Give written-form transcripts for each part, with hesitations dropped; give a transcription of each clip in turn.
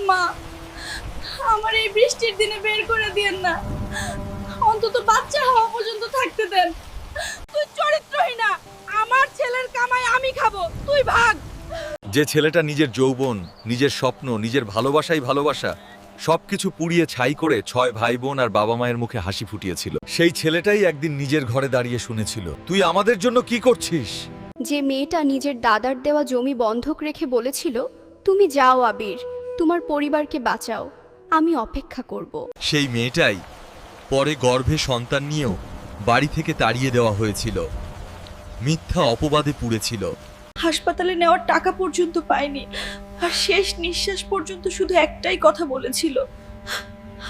মা, আমার এই বৃষ্টির দিনে বের করে দিয়েন না, অন্তত বাচ্চা হওয়া পর্যন্ত থাকতে দেন। তুই চরিত্রহীনা, আমার ছেলের কামাই আমি খাবো, তুই ভাগ। যে ছেলেটা নিজের যৌবন, নিজের স্বপ্ন, নিজের ভালোবাসাই ভালোবাসা সবকিছু পুড়িয়ে ছাই করে 6 ভাই বোন আর বাবা মায়ের মুখে হাসি ফুটিয়েছিল, সেই ছেলেটাই একদিন নিজের ঘরে দাঁড়িয়ে শুনেছিল, তুই আমাদের জন্য কি করছিস? যে মেয়েটা নিজের দাদার দেওয়া জমি বন্ধক রেখে বলেছিল, তুমি যাও আবির, তোমার পরিবারকে বাঁচাও, আমি অপেক্ষা করব। সেই মেয়েটাই পরে গর্ভে সন্তান নিয়েও বাড়ি থেকে তাড়িয়ে দেওয়া হয়েছিল, মিথ্যা অপবাদে পুড়েছিল। হাসপাতালে নেওয়ার টাকা পর্যন্ত পাইনি, আর শেষ নিঃশ্বাস পর্যন্ত শুধু একটাই কথা বলেছিল,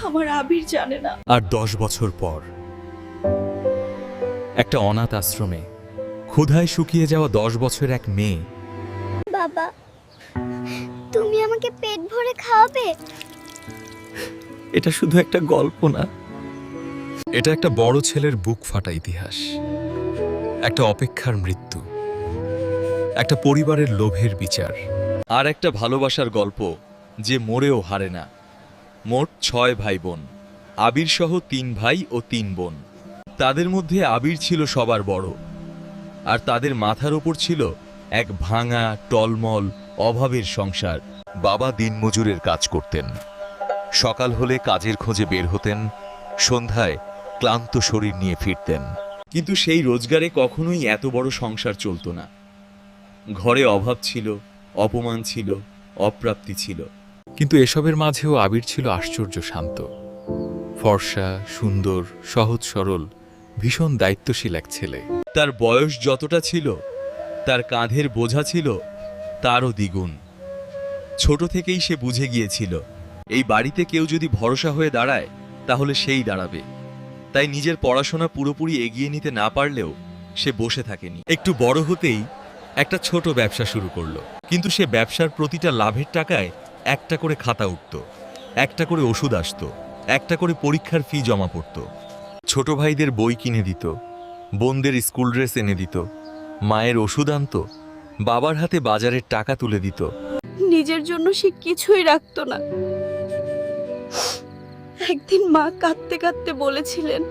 আমার আবির জানে না। আর 10 বছর পর একটা অনাথ আশ্রমে ক্ষুধায় শুকিয়ে যাওয়া 10 বছরের এক মেয়ে। বাবা, তুমি আমাকে পেট ভরে খাওয়াবে? এটা শুধু একটা গল্প না, এটা একটা বড় ছেলের বুক ফাটা ইতিহাস, একটা অপেক্ষার মৃত্যু, একটা পরিবারের লোভের বিচার, আর একটা ভালোবাসার গল্প যে মরেও হারে না। মোট 6 ভাই বোন, আবির সহ 3 ভাই ও 3 বোন। তাদের মধ্যে আবির ছিল সবার বড়, আর তাদের মাথার ওপর ছিল এক ভাঙা টলমল অভাবের সংসার। বাবা দিনমজুরের কাজ করতেন, সকাল হলে কাজের খোঁজে বের হতেন, সন্ধ্যায় ক্লান্ত শরীর নিয়ে ফিরতেন। কিন্তু সেই রোজগারে কখনোই এত বড় সংসার চলত না। ঘরে অভাব ছিল, অপমান ছিল, অপ্রাপ্তি ছিল। কিন্তু এসবের মাঝেও আবির ছিল আশ্চর্য শান্ত, ফর্সা, সুন্দর, সহজ সরল, ভীষণ দায়িত্বশীল এক ছেলে। তার বয়স যতটা ছিল, তার কাঁধের বোঝা ছিল তারও দ্বিগুণ। ছোট থেকেই সে বুঝে গিয়েছিল, এই বাড়িতে কেউ যদি ভরসা হয়ে দাঁড়ায় তাহলে সেই দাঁড়াবে। তাই নিজের পড়াশোনা পুরোপুরি এগিয়ে নিতে না পারলেও সে বসে থাকেনি। একটু বড় হতেই একটা ছোট ব্যবসা শুরু করলো, কিন্তু সে ব্যবসার প্রতিটা লাভের টাকায় একটা করে খাতা উঠত, একটা করে ওষুধ আসতো, একটা করে পরীক্ষার ফি জমা পড়ত। ছোট ভাইদের বই কিনে দিত, বোনদের স্কুল ড্রেস এনে দিত, মায়ের ওষুধ আনত, বাবার হাতে বাজারের টাকা তুলে দিত। নিজের জন্য সে কিছুই রাখতো না। একদিন মা কাঁদতে কাঁদতে বলেছিলেন,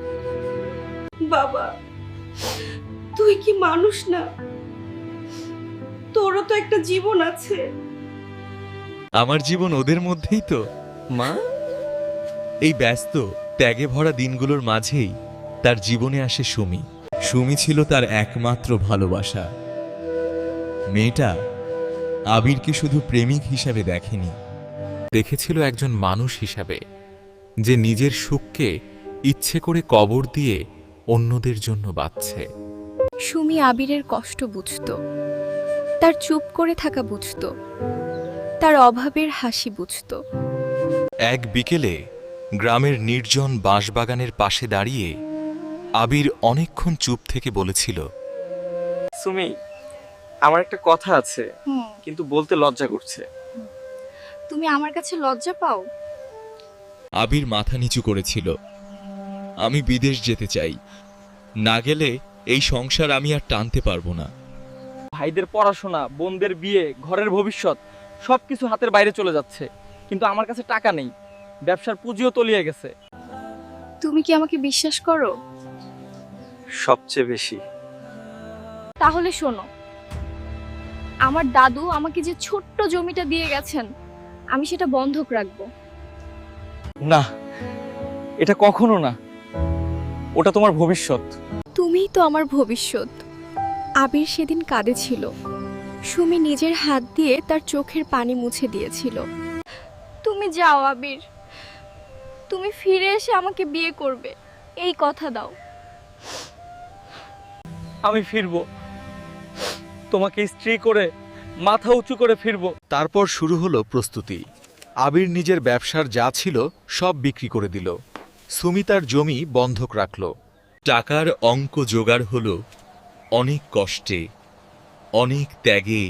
বাবা, তুই কি মানুষ না? তোরও তো একটা জীবন আছে। আমার জীবন ওদের মধ্যেই তো, মা। এই ব্যস্ত ত্যাগে ভরা দিনগুলোর মাঝেই তার জীবনে আসে সুমি। সুমি ছিল তার একমাত্র ভালোবাসা। মেয়েটা আবিরকে শুধু প্রেমিক হিসাবে দেখেনি, দেখেছিল একজন মানুষ হিসাবে, যে নিজের সুখকে ইচ্ছে করে কবর দিয়ে অন্যদের জন্য বাঁচছে। সুমি আবিরের কষ্ট বুঝত, তার চুপ করে থাকা বুঝত, তার অভাবের হাসি বুঝত। এক বিকেলে গ্রামের নির্জন বাঁশবাগানের পাশে দাঁড়িয়ে আবির অনেকক্ষণ চুপ থেকে বলেছিল, সুমি, আমার একটা কথা আছে, কিন্তু বলতে লজ্জা করছে। তুমি আমার কাছে লজ্জা পাও? আবির মাথা নিচু করেছিল। আমি বিদেশ যেতে চাই, না গেলে এই সংসার আমি আর টানতে পারবো না। ভাইদের পড়াশোনা, বোনদের বিয়ে, ঘরের ভবিষ্যৎ সবকিছু হাতের বাইরে চলে যাচ্ছে, কিন্তু আমার কাছে টাকা নেই, ব্যবসার পুঁজিও তলিয়ে গেছে। তুমি কি আমাকে বিশ্বাস করো? সবচেয়ে বেশি। তাহলে শোনো, আমার দাদু আমাকে যে ছোট্ট জমিটা দিয়ে গেছেন, আমি সেটা বন্ধক রাখবো। না, এটা কখনো না, ওটা তোমার ভবিষ্যৎ। তুমিই তো আমার ভবিষ্যৎ। আবির সেদিন কাঁদেছিল, সুমি নিজের হাত দিয়ে তার চোখের পানি মুছে দিয়েছিল। তুমি যাও আবির, তুমি ফিরে এসে আমাকে বিয়ে করবে, এই কথা দাও। আমি ফিরবো, তোমাকে স্ত্রী করে মাথা উঁচু করে ফিরবো। তারপর শুরু হলো প্রস্তুতি। আবির নিজের ব্যবসার যা ছিল সব বিক্রি করে দিল, সুমি তার জমি বন্ধক রাখল। টাকার অঙ্ক জোগাড় হলো অনেক কষ্টে, অনেক ত্যাগে,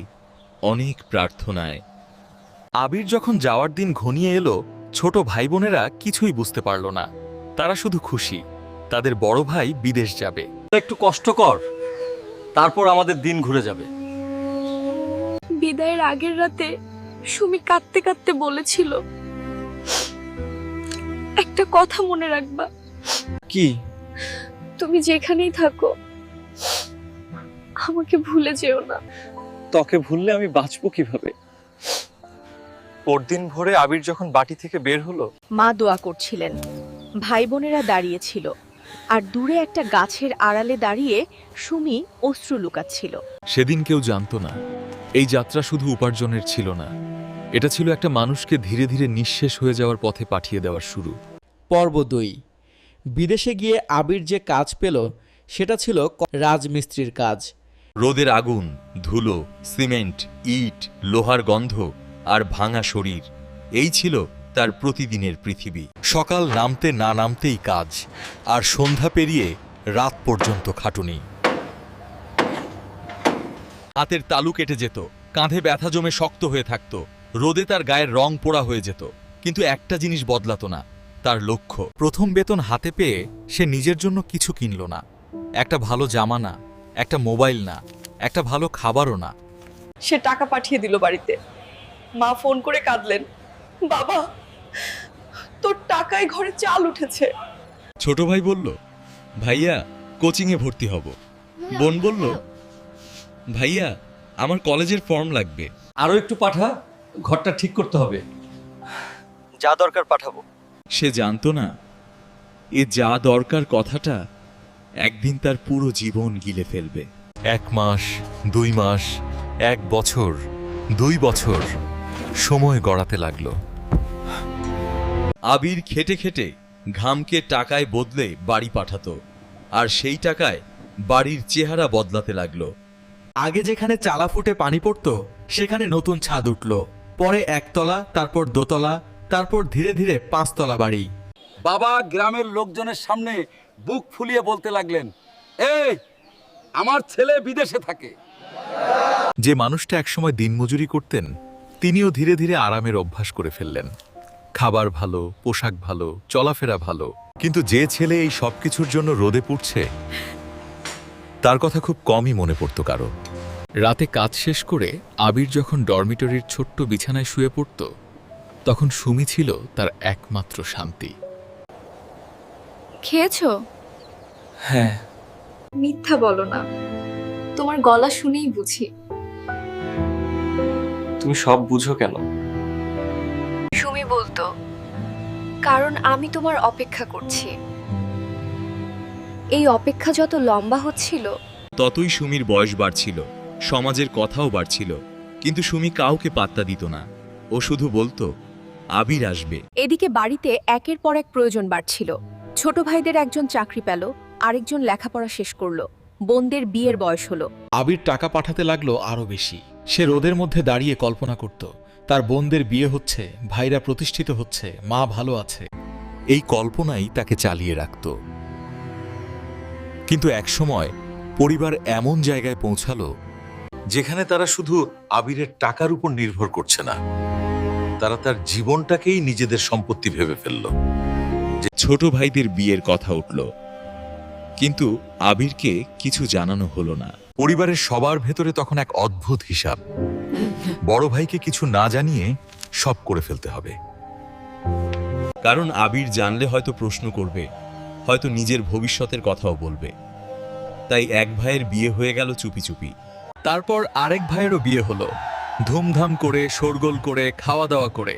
অনেক প্রার্থনায়। আবির যখন যাওয়ার দিন ঘনিয়ে এলো, ছোট ভাই বোনেরা কিছুই বুঝতে পারল না। তারা শুধু খুশি, তাদের বড় ভাই বিদেশ যাবে। একটু কষ্ট কর, তারপর আমাদের দিন ঘুরে যাবে। বিদায়ের আগের রাতে সুমি কাঁদতে কাঁদতে বলেছিল, একটা কথা মনে রাখবা, কি? তুমি যেখানেই থাকো আমাকে ভুলে যেও না। তোকে ভুললে আমি বাঁচবো কিভাবে? পরদিন ভোরে আবির যখন বাটি থেকে বের হলো, মা দোয়া করছিলেন, ভাই বোনেরা দাঁড়িয়েছিল, আর দূরে একটা গাছের আড়ালে দাঁড়িয়ে সুমি অশ্রু লুকাচ্ছিল। সেদিন কেউ জানতো না এই যাত্রা শুধু উপার্জনের ছিল না, এটা ছিল একটা মানুষকে ধীরে ধীরে নিঃশেষ হয়ে যাওয়ার পথে পাঠিয়ে দেওয়ার শুরু। পর্ব 2। বিদেশে গিয়ে আবির যে কাজ পেল সেটা ছিল রাজমিস্ত্রির কাজ। রোদের আগুন, ধুলো, সিমেন্ট, ইট, লোহার গন্ধ আর ভাঙা শরীর, এই ছিল তার প্রতিদিনের পৃথিবী। সকাল নামতে না নামতেই কাজ, আর সন্ধ্যা পেরিয়ে রাত পর্যন্ত খাটুনি। হাতের তালু কেটে যেত, কাঁধে ব্যথা জমে শক্ত হয়ে থাকত, রোদে তার গায়ের রং পোড়া হয়ে যেত, কিন্তু একটা জিনিস বদলাতো না, তার লক্ষ্য। প্রথম বেতন হাতে পেয়ে সে নিজের জন্য কিছু কিনল না, একটা ভালো জামা না, একটা মোবাইল না, একটা ভালো খাবারও না। সে টাকা পাঠিয়ে দিল বাড়িতে। মা ফোন করে কাঁদলেন, বাবা তোর টাকায় ঘরে চাল উঠেছে। ছোট ভাই বলল, ভাইয়া কোচিংয়ে ভর্তি হব। বোন বলল, ভাইয়া আমার কলেজের ফর্ম লাগবে। আরো একটু পাঠা, ঘরটা ঠিক করতে হবে। যা দরকার পাঠাবো। সে জানতো না এ যা দরকার কথাটা একদিন তার পুরো জীবন গিলে ফেলবে। 1 মাস, 2 মাস, 1 বছর, 2 বছর সময় গড়াতে লাগলো। আবির খেটে খেটে ঘামকে টাকায় বদলে বাড়ি পাঠাতো, আর সেই টাকায় বাড়ির চেহারা বদলাতে লাগলো। আগে যেখানে চালা ফুটে পানি পড়তো সেখানে নতুন ছাদ উঠল, পরে 1 তলা, তারপর 2 তলা, তারপর ধীরে ধীরে 5 তলা বাড়ি। বাবা গ্রামের লোকজনের সামনে বুক ফুলিয়ে বলতে লাগলেন, এই আমার ছেলে বিদেশে থাকে। যে মানুষটা একসময় দিনমজুরি করতেন, তিনিও ধীরে ধীরে আরামের অভ্যাস করে ফেললেন। খাবার ভালো, পোশাক ভালো, চলাফেরা ভালো, কিন্তু যে ছেলে এই সবকিছুর জন্য রোদে পুড়ছে তার কথা খুব কমই মনে পড়ত কারো। রাতে কাজ শেষ করে আবির যখন ডরমিটরির ছোট্ট বিছানায় শুয়ে পড়ত, তখন সুমি ছিল তার একমাত্র শান্তি। খেয়েছো? হ্যাঁ। মিথ্যা বলো না, তোমার গলা শুনেই বুঝি। তুমি সব বুঝো কেন? সুমি বলতো, কারণ আমি তোমার অপেক্ষা করছি। এই অপেক্ষা যত লম্বা হচ্ছিল ততই সুমির বয়স বাড়ছিল, সমাজের কথাও বাড়ছিল, কিন্তু সুমি কাউকে পাত্তা দিত না। ও শুধু বলতো, আবির আসবে। এদিকে বাড়িতে একের পর এক প্রয়োজন বাড়ছিল। ছোট ভাইদের একজন চাকরি পেল, আরেকজন লেখাপড়া শেষ করলো, বোনদের বিয়ের বয়স হলো। আবির টাকা পাঠাতে লাগলো আরো বেশি। সে রোদের মধ্যে দাঁড়িয়ে কল্পনা করত তার বোনদের বিয়ে হচ্ছে, ভাইরা প্রতিষ্ঠিত হচ্ছে, মা ভালো আছে। এই কল্পনাই তাকে চালিয়ে রাখত। কিন্তু একসময় পরিবার এমন জায়গায় পৌঁছালো যেখানে তারা শুধু আবিরের টাকার উপর নির্ভর করছে না, তারা তার জীবনটাকেই নিজেদের সম্পত্তি ভেবে ফেলল। যে ছোট ভাইদের বিয়ের কথা উঠল, কিন্তু আবিরকে কিছু জানানো হলো না। পরিবারের সবার ভেতরে তখন এক অদ্ভুত হিসাব, বড় ভাইকে কিছু না জানিয়ে সব করে ফেলতে হবে। কারণ আবির জানলে হয়তো প্রশ্ন করবে, হয়তো নিজের ভবিষ্যতের কথাও বলবে। তাই এক ভাইয়ের বিয়ে হয়ে গেল চুপি চুপি। তারপর আরেক ভাইয়েরও বিয়ে হলো, ধুমধাম করে, শোরগোল করে, খাওয়া দাওয়া করে।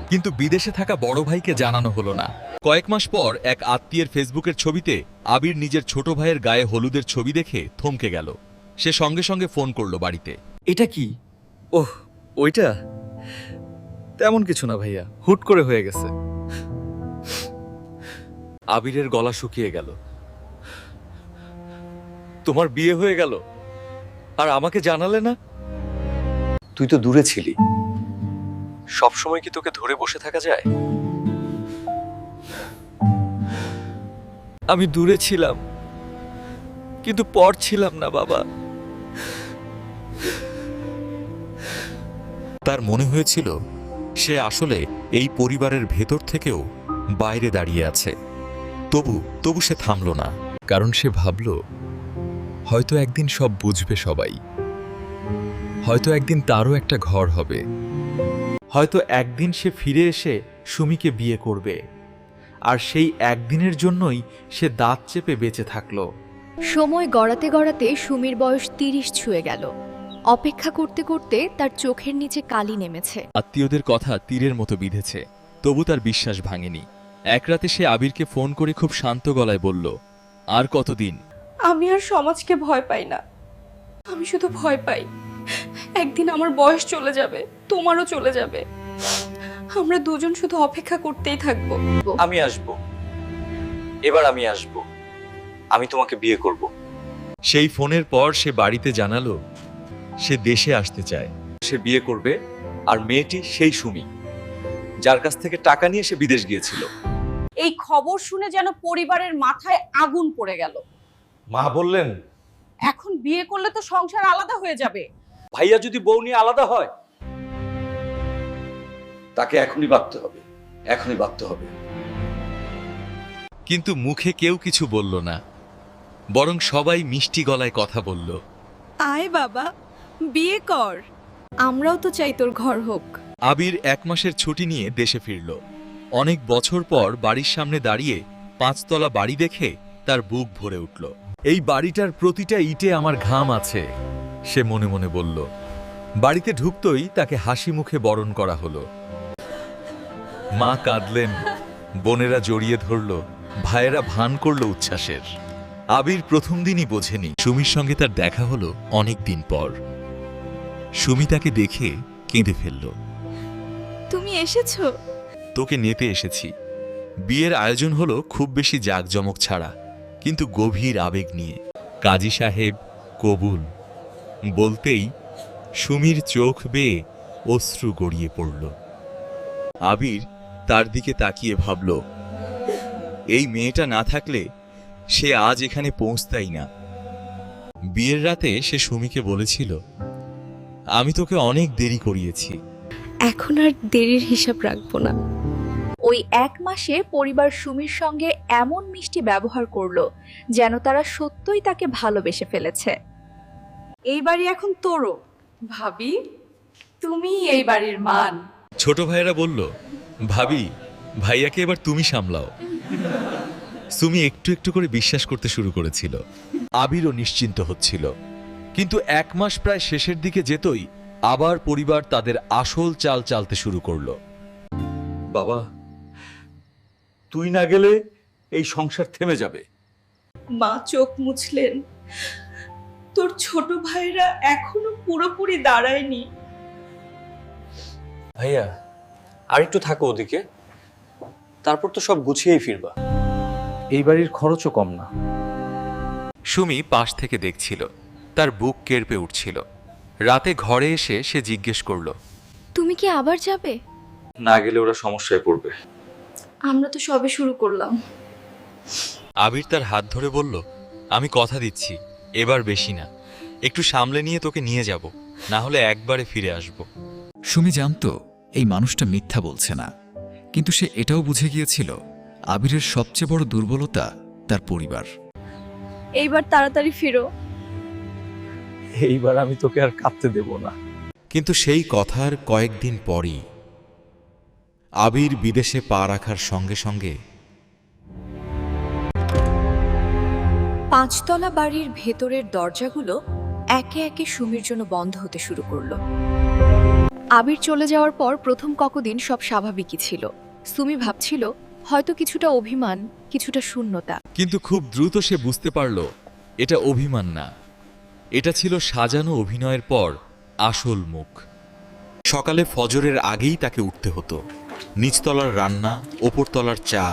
কিন্তু বিদেশে থাকা বড় ভাইকে জানানো হলো না। কয়েক মাস পর এক আত্মীয়ের ফেসবুকের ছবিতে আবির নিজের ছোট ভাইয়ের গায়ে হলুদের ছবি দেখে থমকে গেল। সে সঙ্গে সঙ্গে ফোন করলো বাড়িতে। এটা কি? ওহ, ওইটা তেমন কিছু না ভাইয়া, হুট করে হয়ে গেছে। আবিরের গলা শুকিয়ে গেল। তোমার বিয়ে হয়ে গেল আর আমাকে জানালে না? তুই তো দূরে ছিলি, সব সময় কি তোকে ধরে বসে থাকা যায়? আমি দূরে ছিলাম, কিন্তু পর ছিলাম না বাবা। তার মনে হয়েছিল সে আসলে এই পরিবারের ভেতর থেকেও বাইরে দাঁড়িয়ে আছে। তবু সে থামল না, কারণ সে ভাবল, হয়তো একদিন সব বুঝবে সবাই, হয়তো একদিন তারও একটা ঘর হবে। হয়তো একদিন সে ফিরে এসে সুমিকে বিয়ে করবে, আর সেই একদিনের জন্যই সে দাঁত চেপে বেঁচে থাকলো। সময় গড়াতে গড়াতে সুমির বয়স ৩০ ছুঁয়ে গেল। অপেক্ষা করতে করতে তার চোখের নিচে কালি নেমেছে। আত্মীয়দের কথা তীরের মতো বিঁধেছে, তবু তার বিশ্বাস ভাঙেনি। এক রাতে সে আবিরকে ফোন করে খুব শান্ত গলায় বলল, আর কতদিন? আমি আর সমাজকে ভয় পাই না, আমি শুধু ভয় পাই একদিন আমার বয়স চলে যাবে, তোমারও চলে যাবে। আমরা দুজন শুধু অপেক্ষা করতেই থাকবো। আমি আসব, এবার আমি আসব, আমি তোমাকে বিয়ে করব। সেই ফোনের পর সে বাড়িতে জানালো সে দেশে আসতে চায়। সে বিয়ে করবে, আর মেয়েটি সেই সুমি যার কাছ থেকে টাকা নিয়ে সে বিদেশ গিয়েছিল। এই খবর শুনে যেন পরিবারের মাথায় আগুন পড়ে গেল। মা বললেন, এখন বিয়ে করলে তো সংসার আলাদা হয়ে যাবে। ভাইয়া যদি বউ নিয়ে আলাদা হয়, তাকে এখনই ভাবতে হবে, এখনই ভাবতে হবে। কিন্তু মুখে কেউ কিছু বলল না, বরং সবাই মিষ্টি গলায় কথা বলল। আয় বাবা, বিয়ে কর, আমরাও তো চাই তোর ঘর হোক। আবির 1 মাসের ছুটি নিয়ে দেশে ফিরল। অনেক বছর পর বাড়ির সামনে দাঁড়িয়ে 5 তলা বাড়ি দেখে তার বুক ভরে উঠল। এই বাড়িটার প্রতিটা ইটে আমার ঘাম আছে, সে মনে মনে বলল। বাড়িতে ঢুকতেই তাকে হাসি মুখে বরণ করা হলো। মা কাঁদলেন, বোনেরা জড়িয়ে ধরল, ভাইয়েরা ভান করল উচ্ছ্বাসের। আবির প্রথম দিনই বোঝেনি সুমির সঙ্গে তার দেখা হলো অনেক দিন পর। সুমি তাকে দেখে কেঁদে ফেলল। তুমি এসেছো? তোকে নিতে এসেছি। বিয়ের আয়োজন হলো খুব বেশি জাঁকজমক ছাড়া, কিন্তু গভীর আবেগ নিয়ে। কাজী সাহেব কবুল বলতেই সুমির চোখ বেয়ে অশ্রু গড়িয়ে পড়ল। আবির তার দিকে তাকিয়ে ভাবল, এই মেয়েটা না থাকলে সে আজ এখানে পৌঁছতাই না। বিয়ের রাতে সে সুমিকে বলেছিল, আমি তোকে অনেক দেরি করিয়েছি। এখন আর দেরির হিসাব রাখবো না। ওই 1 মাসে পরিবার সুমির সঙ্গে এমন মিষ্টি ব্যবহার করলো যেন তারা সত্যই তাকে ভালোবেসে ফেলেছে। এই বাড়ি এখন তোরও ভাবি, তুমি এই বাড়ির মান। ছোট ভাইয়েরা বলল, ভাবি ভাইয়াকে এবার তুমি সামলাও। সুমি একটু একটু করে বিশ্বাস করতে শুরু করেছিল। আবিরও নিশ্চিন্ত হচ্ছিল। কিন্তু 1 মাস প্রায় শেষের দিকে যেতই আবার পরিবার তাদের আসল চাল চালতে শুরু করলো। বাবা, তুই না গেলে এই সংসার থেমে যাবে। মা চোখ মুছলেন, তোর ছোট ভাইরা এখনো পুরোপুরি দাঁড়ায়নি। ভাইয়া আর একটু থাকো ওদিকে, তারপর তো সব গুছিয়েই ফিরবা। এই বাড়ির খরচও কম না। সুমি পাশ থেকে দেখছিল, তার বুক কেঁপে উঠছিল। রাতে ঘরে এসে সে জিজ্ঞেস করলো, তুমি কি আবার যাবে? না গেলে ওরা সমস্যায় পড়বে। আমরা তো সবে শুরু করলাম। আবির তার হাত ধরে বলল, আমি কথা দিচ্ছি এবার বেশি না, একটু সামলে নিয়ে তোকে নিয়ে যাব, না হলে একবারে ফিরে আসব। সুমি জানতো এই মানুষটা মিথ্যা বলছে না, কিন্তু সে এটাও বুঝে গিয়েছিল আবিরের সবচেয়ে বড় দুর্বলতা তার পরিবার। এইবার তাড়াতাড়ি ফিরো। এইবার আমি তোকে আর কাঁদতে দেব না। কিন্তু সেই কথার কয়েকদিন পরই আবির বিদেশে পা রাখার সঙ্গে সঙ্গে 5 তলা বাড়ির ভেতরের দরজাগুলো একে একে সুমির জন্য বন্ধ হতে শুরু করলো। আবির চলে যাওয়ার পর প্রথম কতদিন সব স্বাভাবিকই ছিল। সুমি ভাবছিল হয়তো কিছুটা অভিমান, কিছুটা শূন্যতা। কিন্তু খুব দ্রুত সে বুঝতে পারল এটা অভিমান না, এটা ছিল সাজানো অভিনয়ের পর আসল মুখ। সকালে ফজরের আগেই তাকে উঠতে হতো। নিচতলার রান্না, ওপরতলার চা,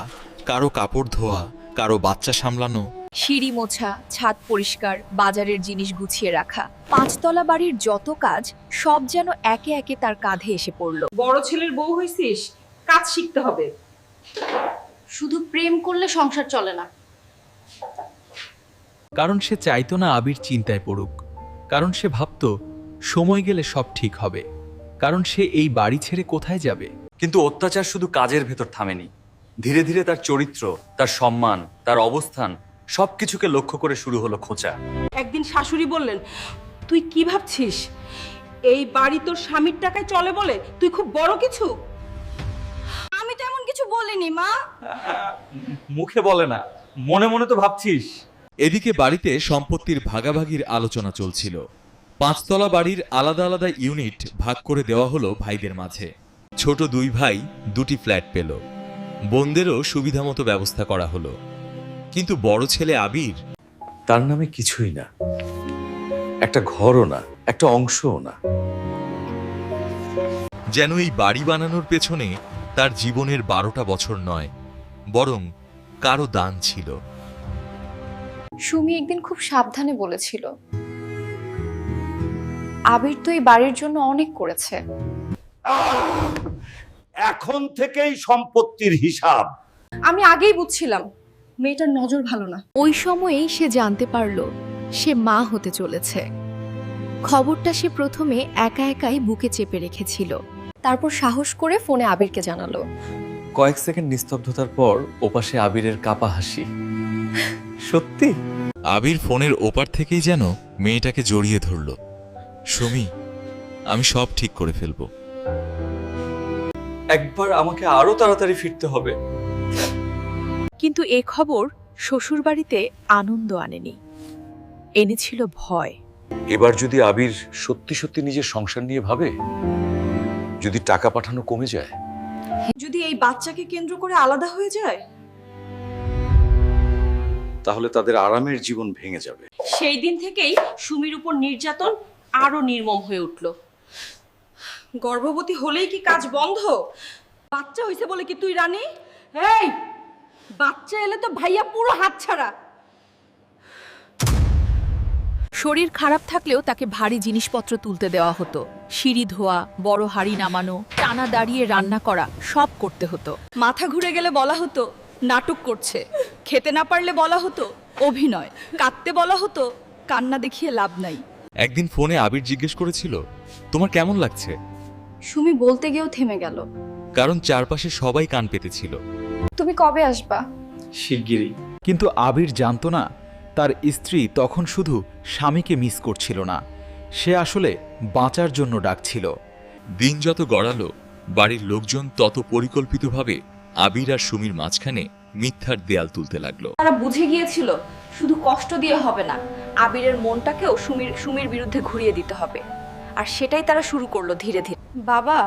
কারো কাপড় ধোয়া, কারো বাচ্চা সামলানো, সিঁড়ি মোছা, ছাদ পরিষ্কার, বাজারের জিনিস গুছিয়ে রাখা। 5 তলা বাড়ির যত কাজ সব যেন একে একে তার কাঁধে এসে পড়ল। বড় ছেলের বউ হইছিস, কাজ শিখতে হবে। শুধু প্রেম করলে সংসার চলে না। কারণ সে চাইতো না আবির চিন্তায় পড়ুক, কারণ সে ভাবত সময় গেলে সব ঠিক হবে, কারণ সে এই বাড়ি ছেড়ে কোথায় যাবে। কিন্তু অত্যাচার শুধু কাজের ভেতর থামেনি। ধীরে ধীরে তার চরিত্র, তার সম্মান, তার অবস্থান সবকিছুকে লক্ষ্য করে শুরু হলো খোঁচা। একদিন শাশুড়ি বললেন, তুই কি ভাবছিস এই বাড়ি তোর স্বামীর টাকায় চলে বলে তুই খুব বড় কিছু? আমি তো এমন কিছু বলিনি মা। মুখে বলে না, মনে মনে তো ভাবছিস। এদিকে বাড়িতে সম্পত্তির ভাগাভাগির আলোচনা চলছিল। 5 তলা বাড়ির আলাদা আলাদা ইউনিট ভাগ করে দেওয়া হলো ভাইদের মাঝে। ছোট 2 ভাই 2টি ফ্ল্যাট পেল। বোনদেরও সুবিধামতো ব্যবস্থা করা হলো। কিন্তু বড় ছেলে আবির, তার নামে কিছুই না, একটা ঘরও না, একটা অংশও না। যেন এই বাড়ি বানানোর পেছনে তার জীবনের 12টা বছর নয়, বরং কারো দান ছিল। সুমি একদিন খুব সাবধানে বলেছিল, আবির তো এই বাড়ির জন্য অনেক করেছে। এখন থেকেই সম্পত্তির হিসাব। আমি আগেই বুঝছিলাম মেয়েটার নজর ভালো না। ওই সময়েই সে জানতে পারল সে মা হতে চলেছে। খবরটা সে প্রথমে একা একাই বুকে চেপে রেখেছিল, তারপর সাহস করে ফোনে আবিরকে জানালো। কয়েক সেকেন্ড নিস্তব্ধতার পর ওপাশে আবিরের কাপা হাসি। সত্যি? আবির ফোনের ওপার থেকেই যেন মেয়েটাকে জড়িয়ে ধরল। সুমি, আমি সব ঠিক করে ফেলবো। একবার আমাকে আরো তাড়াতাড়ি ফিরতে হবে। কিন্তু এ খবর শ্বশুরবাড়িতে আনন্দ আনেনি, এনেছিল ভয়। এবার যদি আবির সত্যি সত্যি নিজের সংসার নিয়ে ভাবে, যদি টাকা পাঠানো কমে যায়, যদি এই বাচ্চাকে কেন্দ্র করে আলাদা হয়ে যায়, তাহলে তাদের আরামের জীবন ভেঙে যাবে। সেই দিন থেকেই সুমির উপর নির্যাতন আরো নির্মম হয়ে উঠল। গর্ভবতী হলেই কি কাজ বন্ধ? বাচ্চা হইছে বলে কি তুই রানী? এই বাচ্চা এলে তো ভাইয়া পুরো হাতছাড়া। শরীর খারাপ থাকলেও তাকে ভারী জিনিসপত্র তুলতে দেওয়া হতো। সিঁড়ি ধোয়া, বড় হাঁড়ি নামানো, টানা দাঁড়িয়ে রান্না করা, সব করতে হতো। মাথা ঘুরে গেলে বলা হতো নাটক করছে, খেতে না পারলে বলা হতো অভিনয়, কাঁদতে বলা হতো কান্না দেখিয়ে লাভ নাই। একদিন ফোনে আবির জিজ্ঞেস করেছিল, তোমার কেমন লাগছে? সুমি বলতে গিয়েও থেমে গেল। কারণ চারপাশে সবাই কান পেতেছিল। তুমি কবে আসবা? শিগগিরই। কিন্তু আবির জানতো না, তার স্ত্রী তখন শুধু স্বামীকে মিস করছিল না, সে আসলে বাঁচার জন্য ডাকছিল। দিন যত গড়ালো, বাড়ির লোকজন তত পরিকল্পিতভাবে আবির আর সুমির মাঝখানে মিথ্যার দেয়াল তুলতে লাগলো। তারা বুঝে গিয়েছিল শুধু কষ্ট দিয়ে হবে না, আবিরের মনটাকেও সুমির বিরুদ্ধে ঘুরিয়ে দিতে হবে। আর সেটাই তারা শুরু করলো ধীরে ধীরে। বাবা,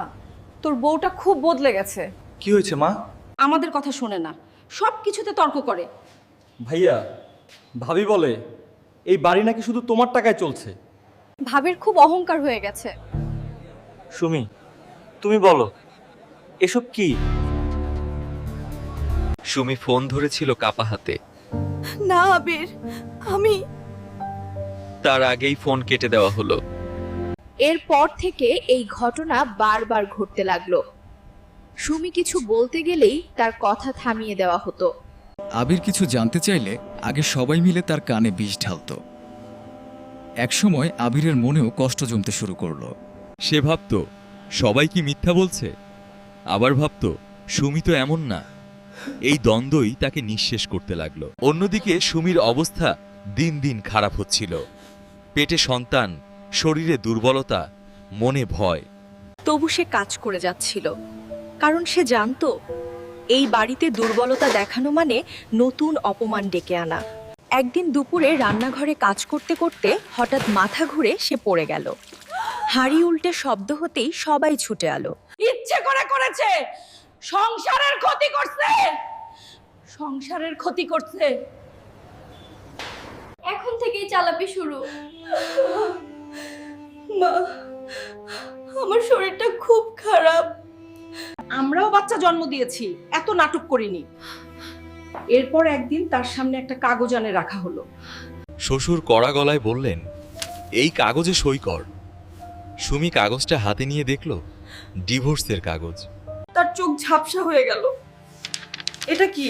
তোর বউটা খুব বদলে গেছে। কি হয়েছে মা? আমাদের কথা শোনে না, সব কিছুতে তর্ক করে। ভাইয়া, ভাবি বলে এই বাড়ি নাকি শুধু তোমার টাকায় চলছে। ভাবির খুব অহংকার হয়ে গেছে। সুমি, তুমি বলো এসব কি? সুমি ফোন ধরেছিল কাপা হাতে। না আবির, আমি। তার আগেই ফোন কেটে দেওয়া হলো। এরপর থেকে এই ঘটনা বারবার ঘটতে লাগলো। সুমি কিছু বলতে গেলেই তার কথা থামিয়ে দেওয়া হতো। আবির কিছু জানতে চাইলে আগে সবাই মিলে তার কানে বিষ ঢালত। একসময় আবিরের মনেও কষ্ট জমতে শুরু করলো। সে ভাবত সবাই কি মিথ্যা বলছে, আবার ভাবত সুমি তো এমন না। এই দ্বন্দ্বই তাকে নিঃশেষ করতে লাগলো। অন্যদিকে সুমির অবস্থা দিন দিন খারাপ হচ্ছিল। পেটে সন্তান, শরীরে দুর্বলতা, মনে ভয়। তবু সে কাজ করে যাচ্ছিল, কারণ সে জানতো এই বাড়িতে দুর্বলতা দেখানো মানে নতুন অপমান ডেকে আনা। একদিন দুপুরে রান্নাঘরে কাজ করতে করতে হঠাৎ মাথা ঘুরে সে পড়ে গেল। হাঁড়ি উল্টে শব্দ হতেই সবাই ছুটে এলো। ইচ্ছে করে করেছে, সংসারের ক্ষতি করছে, সংসারের ক্ষতি করছে। এখন থেকেই চালাপি শুরু। মা, আমার শরীরটা খুব খারাপ। আমরাও বাচ্চা জন্ম দিয়েছি, এত নাটক করিনি। এরপর একদিন তার সামনে একটা কাগজ আনে রাখা হলো। শ্বশুর কড়া গলায় বললেন, এই কাগজে সই কর। সুমি কাগজটা হাতে নিয়ে দেখল ডিভোর্সের কাগজ। তার চোখ ঝাপসা হয়ে গেল। এটা কি?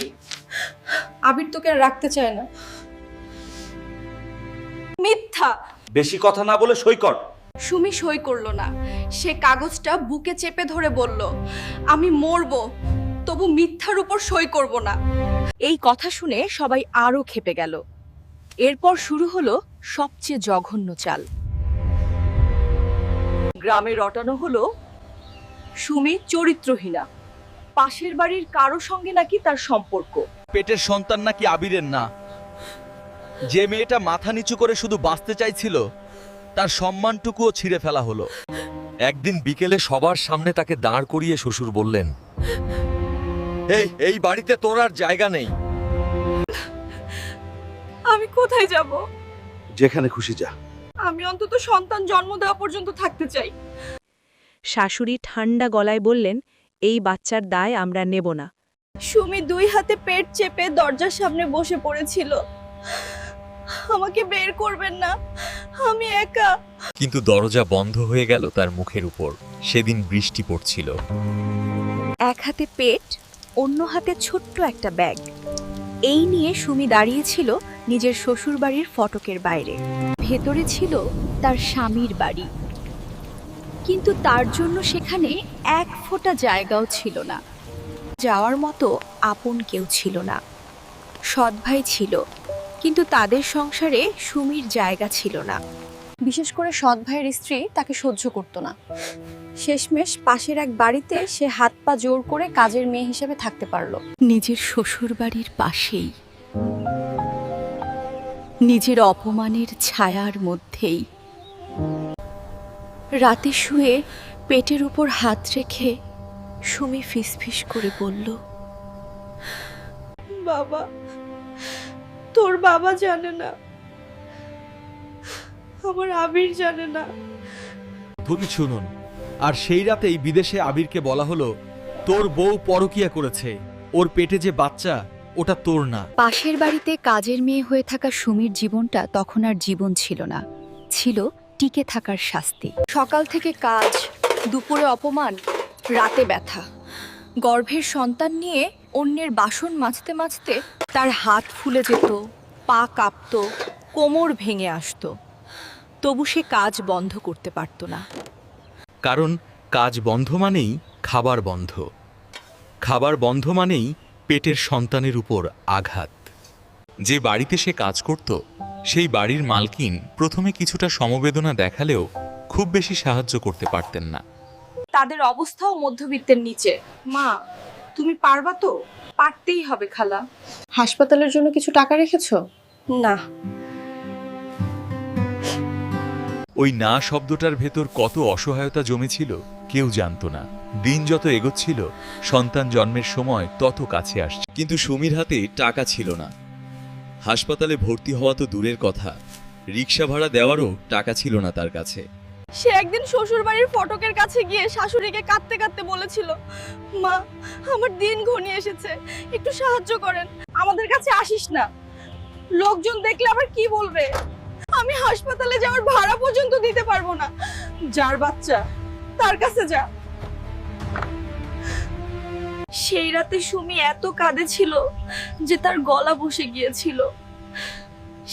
আবির তোকে আর রাখতে চায় না। মিথ্যা। বেশি কথা না বলে সই কর। সুমি সই করলো না। সে কাগজটা বুকে চেপে ধরে বলল, আমি মরবো, তবু মিথ্যার উপর সই করব না। এই কথা শুনে সবাই আরো ক্ষেপে গেল। এরপর শুরু হলো সবচেয়ে জঘন্য চাল। গ্রামে রটানো হলো সুমি চরিত্রহীনা, পাশের বাড়ির কারো সঙ্গে নাকি তার সম্পর্ক। পেটের সন্তান নাকি আবিরের না। যে মেয়েটা মাথা নিচু করে শুধু বাঁচতে চাইছিল, তার সম্মানটুকুও ছিঁড়ে ফেলা হলো। একদিন বিকেলে সবার সামনে তাকে দাঁড় করিয়ে শ্বশুর বললেন, এই বাড়িতে তোর আর জায়গা নেই। আমি কোথায় যাব? যেখানে খুশি যা। আমি অন্তত সন্তান জন্ম দেওয়া পর্যন্ত থাকতে চাই। শাশুড়ি ঠান্ডা গলায় বললেন, এই বাচ্চার দায় আমরা নেব না। সুমি 2 হাতে পেট চেপে দরজার সামনে বসে পড়েছিল। আমাকে বের করবেন না, আমি একা। কিন্তু দরজা বন্ধ হয়ে গেল তার মুখের উপর। সেদিন বৃষ্টি পড়ছিল। এক হাতে পেট, অন্য হাতে ছোট্ট একটা ব্যাগ। এই নিয়ে সুমি দাঁড়িয়েছিল নিজের শ্বশুরবাড়ির ফটকের বাইরে। ভেতরে ছিল তার স্বামীর বাড়ি, কিন্তু তার জন্য সেখানে 1 ফোঁটা জায়গাও ছিল না। যাওয়ার মতো আপন কেউ ছিল না। সৎ ভাই ছিল, কিন্তু তাদের সংসারে সুমির জায়গা ছিল না। বিশেষ করে সৎ ভাইয়ের স্ত্রী তাকে সহ্য করত না। শেষমেশ পাশের এক বাড়িতে সে হাত পা জোর করে কাজের মেয়ে হিসেবে থাকতে পারল। নিজের শ্বশুরবাড়ির পাশেই, নিজের অপমানের ছায়ার মধ্যেই। রাতে শুয়ে পেটের উপর হাত রেখে সুমি ফিসফিস করে বলল, বাবা, তোর বাবা জানে না, আমার আবির জানে না। তুমি শুনুন, আর সেই রাতেই বিদেশে আবিরকে বলা হলো, তোর বউ পরকিয়া করেছে, ওর পেটে যে বাচ্চা ওটা তোর না। পাশের বাড়িতে কাজের মেয়ে হয়ে থাকা সুমির জীবনটা তখন আর জীবন ছিল না, ছিল টিকে থাকার শাস্তি। সকাল থেকে কাজ, দুপুরে অপমান, রাতে ব্যথা। গর্ভের সন্তান নিয়ে অন্যের বাসন মাজতে মাজতে তার হাত ফুলে যেত, পা কাঁপত, কোমর ভেঙে আসতো। তবু সে কাজ বন্ধ করতে পারত না। কারণ কাজ বন্ধ মানেই খাবার বন্ধ, খাবার বন্ধ মানেই পেটের সন্তানের উপর আঘাত। যে বাড়িতে সে কাজ করত, সেই বাড়ির মালকিন প্রথমে কিছুটা সমবেদনা দেখালেও খুব বেশি সাহায্য করতে পারতেন না। তাদের অবস্থাও মধ্যবিত্তের নিচে। মা, তুমি পারবা তো? পারতেই হবে খালা। হাসপাতালের জন্য কিছু টাকা রেখেছো? না। ওই না শব্দটার ভেতর কত অসহায়তা জমেছিল কেউ জানত না। দিন যত এগোচ্ছিল, সন্তান জন্মের সময় তত কাছে আসছে। কিন্তু সুমির হাতে টাকা ছিল না। হাসপাতালে ভর্তি হওয়া তো দূরের কথা, রিক্সা ভাড়া দেওয়ারও টাকা ছিল না তার কাছে। সে একদিন শ্বশুর বাড়ির ফটকের কাছে গিয়ে শাশুড়িকে কাঁদতে কাঁদতে বলেছিল, মা, আমার দিন ঘনিয়ে এসেছে, একটু সাহায্য করেন, আমাদের কাছে আসিস না, লোকজন দেখলে আবার কি বলবে, আমি হাসপাতালে যাওয়ার ভাড়া পর্যন্ত দিতে পারবো না, যার বাচ্চা তার কাছে যা। সেই রাতে সুমি এত কাঁদেছিল যে তার গলা বসে গিয়েছিল।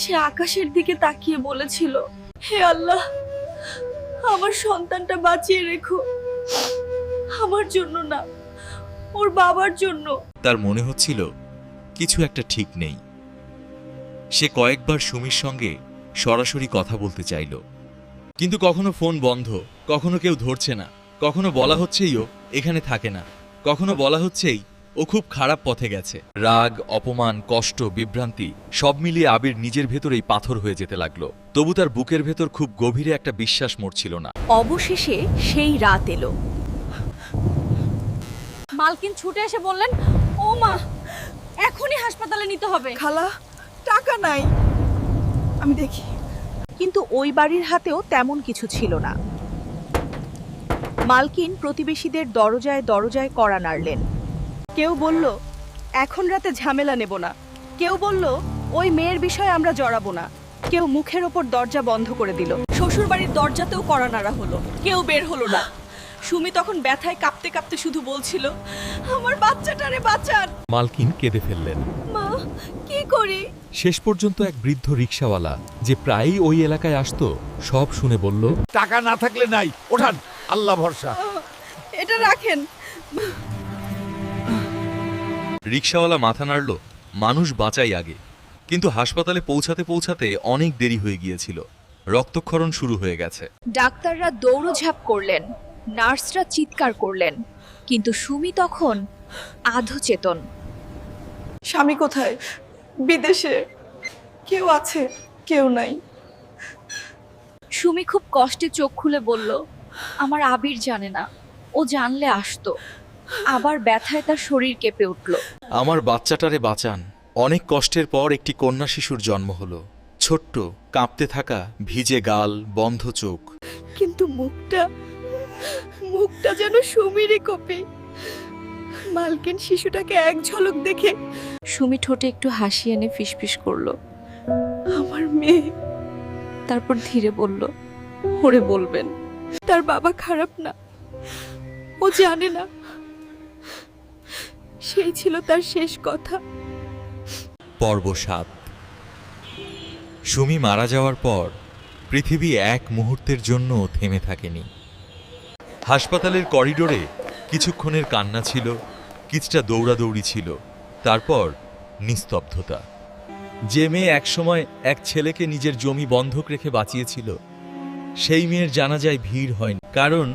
সে আকাশের দিকে তাকিয়ে বলেছিল, হে আল্লাহ, আমার সন্তানটা বাঁচিয়ে রেখো, আমার জন্য না, ওর বাবার জন্য। তার মনে হচ্ছিল কিছু একটা ঠিক নেই। সে কয়েকবার সুমির সঙ্গে সরাসরি কথা বলতে চাইল, কিন্তু কখনো ফোন বন্ধ, কখনো কেউ ধরছে না, কখনো বলা হচ্ছেই ও এখানে থাকে না, কখনো বলা হচ্ছেই ও খুব খারাপ পথে গেছে। রাগ, অপমান, কষ্ট, বিভ্রান্তি সব মিলিয়ে আবির নিজের ভেতরেই পাথর হয়ে যেতে লাগলো। তবু তার বুকের ভেতর খুব গভীরে একটা বিশ্বাস মরছিল না। অবশেষে সেই রাত এলো। মালকিন ছুটে এসে বললেন, ও মা, এখনই হাসপাতালে নিতে হবে। খালা, টাকা নাই, আমি দেখি। কিন্তু ওই বাড়ির হাতেও তেমন কিছু ছিল না। মালকিন প্রতিবেশীদের দরজায় দরজায় কড়া নাড়লেন। কেউ বলল, এখন রাতে ঝামেলা নেব না। কেউ বলল, ওই মেয়ের বিষয়ে আমরা জড়াবো না। কেউ মুখের ওপর দরজা বন্ধ করে দিল। শ্বশুর বাড়ির দরজাতেও কড়া নাড়া হলো, কেউ বের হলো না। সুমি তখন ব্যথায় কাঁপতে কাঁপতে শুধু বলছিল, আমার বাচ্চাটারে বাঁচান। মালকিন কেঁদে ফেললেন। মা, কি করি? শেষ পর্যন্ত এক বৃদ্ধ রিক্সাওয়ালা, যে প্রায়ই ওই এলাকায় আসতো, সব শুনে বলল, টাকা না থাকলে নাই, ওঠান, আল্লাহ ভরসা। এটা রাখেন। রিক্সাওয়ালা মাথা নাড়ল, মানুষ বাঁচাই আগে। কিন্তু হাসপাতালে পৌঁছাতে পৌঁছাতে অনেক দেরি হয়ে গিয়েছিল। রক্তক্ষরণ শুরু হয়ে গেছে। ডাক্তাররা দৌড়ঝাঁপ করলেন, নার্সরা চিৎকার করলেন, কিন্তু সুমি তখন আধচেতন। স্বামী কোথায়? বিদেশে। কেউ আছে? কেউ নাই। সুমি খুব কষ্টে চোখ খুলে বলল, আমার আবির জানে না, ও জানলে আসতো। আবার ব্যথায় তার শরীর কেঁপে উঠল। আমার বাচ্চাটারে বাঁচান। অনেক কষ্টের পর একটি কন্যা শিশুর জন্ম হলো। ছোট্ট, কাঁপতে থাকা, ভিজে গাল, বন্ধ চোখ। কিন্তু মুখটা যেন সুমিরই কপি। মালকিন শিশুটাকে এক ঝলক দেখে সুমি ঠোঁটে একটু হাসি এনে ফিসফিস করলো। আমার মেয়ে। তারপর ধীরে বলল, ওরে বলবেন তার বাবা খারাপ না, ও জানে না। সেই ছিল তার শেষ কথা। পর্ব 7। সুমি মারা যাওয়ার পর পৃথিবী এক মুহূর্তের জন্য থেমে থাকেনি। হাসপাতালের করিডোরে কিছুক্ষণের কান্না ছিল, কিছুটা দৌড়াদৌড়ি ছিল, তারপর নিস্তব্ধতা। যে মেয়ে একসময় এক ছেলেকে নিজের জমি বন্ধক রেখে বাঁচিয়েছিল, সেই মেয়ের জানাজায় ভিড় হয়নি, কারণ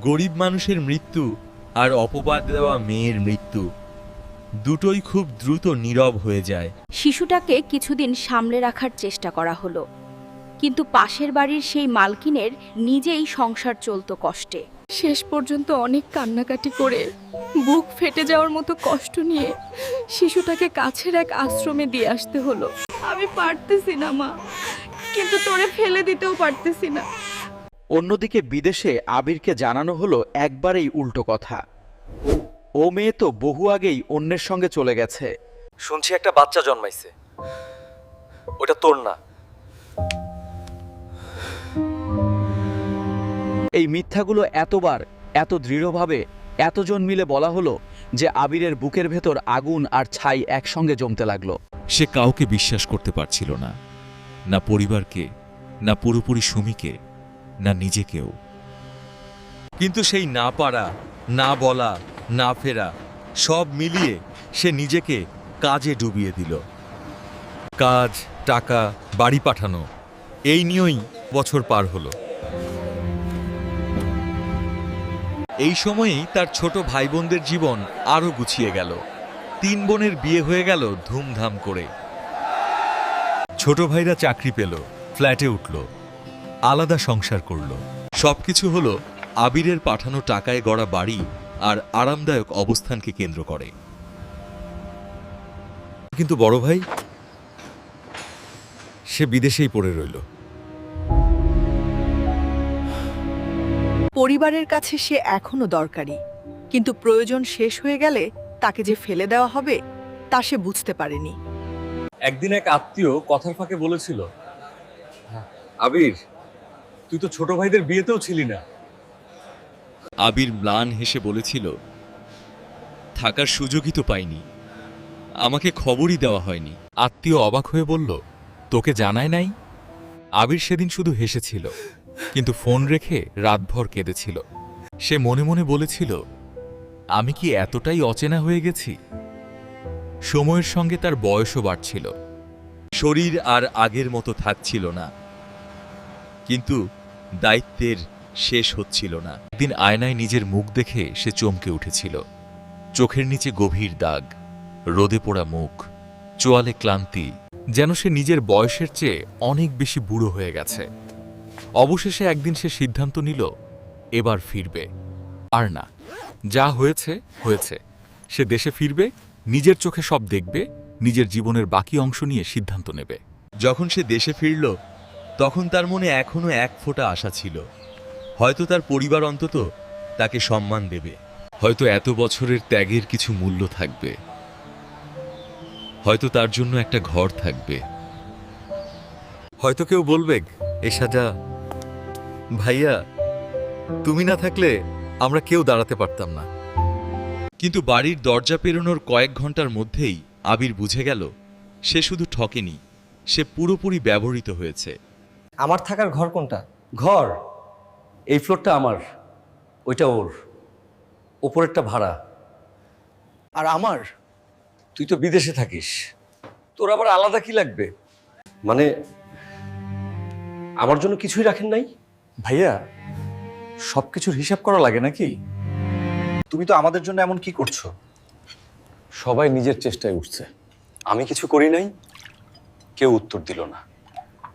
গরিব মানুষের মৃত্যু আর অপবাদ দেওয়া মেয়ের মৃত্যু দুটোই খুব দ্রুত নীরব হয়ে যায়। শিশুটাকে কিছুদিন সামলে রাখার চেষ্টা করা হলো, কিন্তু পাশের বাড়ির সেই মালকিনের নিজেই সংসার চলতো কষ্টে। শেষ পর্যন্ত অনেক কান্নাকাটি করে, বুক ফেটে যাওয়ার মতো কষ্ট নিয়ে শিশুটাকে কাছের এক আশ্রমে দিয়ে আসতে হলো। আমি পারতেছি না মা, কিন্তু তোরে ফেলে দিতেও পারতেছি না। অন্যদিকে বিদেশে আবিরকে জানানো হলো একবারেই উল্টো কথা। ও মেয়ে তো বহু আগেই অন্যের সঙ্গে চলে গেছে। শুনছি একটা বাচ্চা জন্মাইছে, ওটা তোর না। এই মিথ্যাগুলো এতবার, এত দৃঢ়ভাবে, এতজন মিলে বলা হলো যে আবিরের বুকের ভেতর আগুন আর ছাই একসঙ্গে জমতে লাগলো। সে কাউকে বিশ্বাস করতে পারছিল না, না পরিবারকে, না পুরোপুরি সুমিকে, না নিজেকেও। কিন্তু সেই না পারা, না বলা, না ফেরা, সব মিলিয়ে সে নিজেকে কাজে ডুবিয়ে দিল। কাজ, টাকা, বাড়ি পাঠানো, এই নিয়েই বছর পার হলো। এই সময়েই তার ছোট ভাই বোনদের জীবন আরও গুছিয়ে গেল। 3 বোনের বিয়ে হয়ে গেল ধুমধাম করে। ছোট ভাইরা চাকরি পেল, ফ্ল্যাটে উঠল, আলাদা সংসার করল। সবকিছু হলো আবিরের পাঠানো টাকায় গড়া বাড়ি আর আরামদায়ক অবস্থানকে কেন্দ্র করে। কিন্তু বড় ভাই, সে বিদেশেই পড়ে রইল। পরিবারের কাছে সে এখনো দরকারি, কিন্তু প্রয়োজন শেষ হয়ে গেলে তাকে যে ফেলে দেওয়া হবে তা সে বুঝতে পারেনি। একদিন এক আত্মীয় কথার ফাঁকে বলেছিল, আবির, তুই তো ছোট ভাইদের বিয়েতেও ছিলি না। আবির ম্লান হেসে বলেছিল, থাকার সুযোগই তো পাইনি, আমাকে খবরই দেওয়া হয়নি। আত্মীয় অবাক হয়ে বলল, তোকে জানায় নাই? আবির সেদিন শুধু হেসেছিল, কিন্তু ফোন রেখে রাতভর কেঁদেছিল। সে মনে মনে বলেছিল, আমি কি এতটাই অচেনা হয়ে গেছি? সময়ের সঙ্গে তার বয়সও বাড়ছিল, শরীর আর আগের মতো থাকছিল না, কিন্তু দায়িত্বের শেষ হচ্ছিল না। দিন আয়নায় নিজের মুখ দেখে সে চমকে উঠেছিল। চোখের নিচে গভীর দাগ, রোদে পোড়া মুখ, চোয়ালে ক্লান্তি, যেন সে নিজের বয়সের চেয়ে অনেক বেশি বুড়ো হয়ে গেছে। অবশেষে একদিন সে সিদ্ধান্ত নিল, এবার ফিরবে। আর না, যা হয়েছে হয়েছে। সে দেশে ফিরবে, নিজের চোখে সব দেখবে, নিজের জীবনের বাকি অংশ নিয়ে সিদ্ধান্ত নেবে। যখন সে দেশে ফিরল, তখন তার মনে এখনো এক ফোঁটা আশা ছিল, হয়তো তার পরিবার অন্তত তাকে সম্মান দেবে, হয়তো এত বছরের ত্যাগের কিছু মূল্য থাকবে, হয়তো তার জন্য একটা ঘর থাকবে, হয়তো কেউ বলবে, এ সাজা ভাইয়া, তুমি না থাকলে আমরা কেউ দাঁড়াতে পারতাম না। কিন্তু বাড়ির দরজা পেরোনোর কয়েক ঘন্টার মধ্যেই আবির বুঝে গেল, সে শুধু ঠকেনি, সে পুরোপুরি ব্যবহৃত হয়েছে। আমার থাকার ঘর কোনটা? ঘর এই ফ্লোরটা আমার, ওইটা ওর, ওপরেরটা ভাড়া। আর আমার, তুই তো বিদেশে থাকিস, তোর আবার আলাদা কি লাগবে? মানে আমার জন্য কিছুই রাখেন নাই? ভাইয়া, সবকিছুর হিসাব করা লাগে নাকি? তুমি তো আমাদের জন্য এমন কি করছো? সবাই নিজের চেষ্টায় উঠছে, আমি কিছু করি নাই। কেউ উত্তর দিল না,